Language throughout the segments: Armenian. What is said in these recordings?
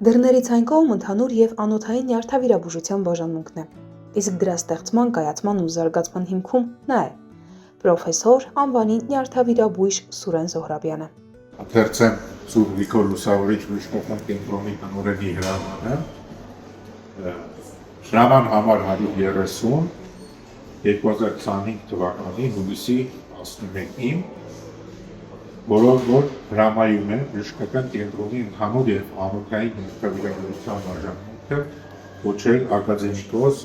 Դռներից այն կողմ ընդհանուր և անոթային նյարդավիրաբուժության բաժանմունքն է, իսկ դրա ստեղծման, կայացման ու զարգացման հիմքում նա է։ Պրոֆեսոր անվանի նյարդավիրաբույժ Սուրեն Զոհրաբյանը։ Ընթերցեմ Սուրբ Գրիգոր Լուսավորիչ բժշկական կենտրոնի տնօրենի հրամանը։ Հրաման համար 130 2025 թվականի հուլիսի 11-ին, որով որ հրամայում է բժշկական կենտրոնի ընդհանուր և անոթային նյարդավիրաբուժության բաժանմունքը կոչել ակադեմիկոս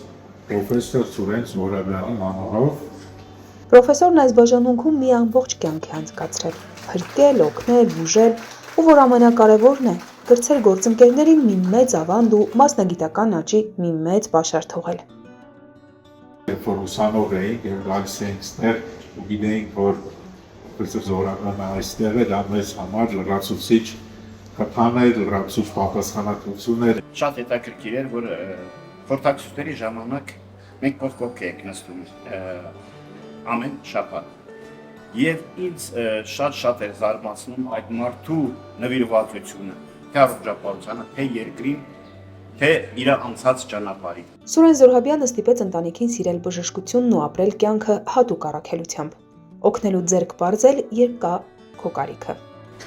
պրոֆեսոր Սուրեն Զոհրաբյանի անունով։ Պրոֆեսորն այս բաժանմունքում մի ամբողջ կյանք է անցկացրել, փրկել, օգնել, բուժել ու որ ամենակարևորն է, կրցել գործընկերներին մի մեծ ավանդ ու մասնագիտական աճի մի մեծ պաշար թողել։ Երբ որ ուսանող էինք և գալիս էինք ստեղ ու գիտեինք, որ պրոֆեսոր Զոհրաբյանը այստեղ է, դա մեզ համար լրացուցիչ խթան էր, լրացուցիչ պատասխանատվություն էր։ Շատ հետաքրքիր էր, որ խորհրդակցությունների ժամանակ մենք կողքով էինք նստում ամեն շաբաթ։ Եվ ինձ շատ էր զարմացնում այդ մարդու նվիրվածությունը, թե առողջապահությանը, թե երկրին, թե իր անցած ճանապարհին։ Սուրեն Զոհրաբյանը ստիպեց ընտանիքին սիրել բժշկությունն ու ապրել կյանքը հատուկ առաքելությամբ, օգնելու ձեռք բարձել, երբ կա քո կարիքը։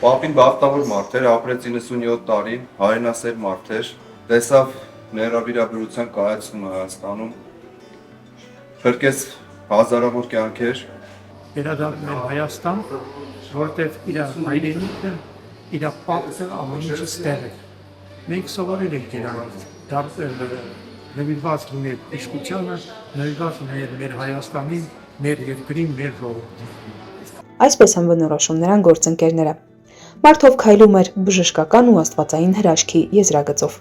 Պապին բախտավոր մարդ էր, ապրեց 97 տարի, հայրենասեր մարդ էր, տեսավ նեյրովիրաբուժության կայացումը Հայաստանում, փրկեց հազարավոր կյանքեր։ Վերադառնում էր Հայաստան, որտեղ իր հայրենիքը, իր պապը ամեն ինչ ստեղ էր։ Մենք սովորել ենք դրանից, նվիրված լինել բժշկությանը, նվիրված լինել մեր Հայաստանին, մեր երկրին, մեր ժողովրդին։ Այսպես են բնորոշում նրան գործընկերները։ Մարդով քայլում էր բժշկական ու աստվածային հրաշքի եզրագծով։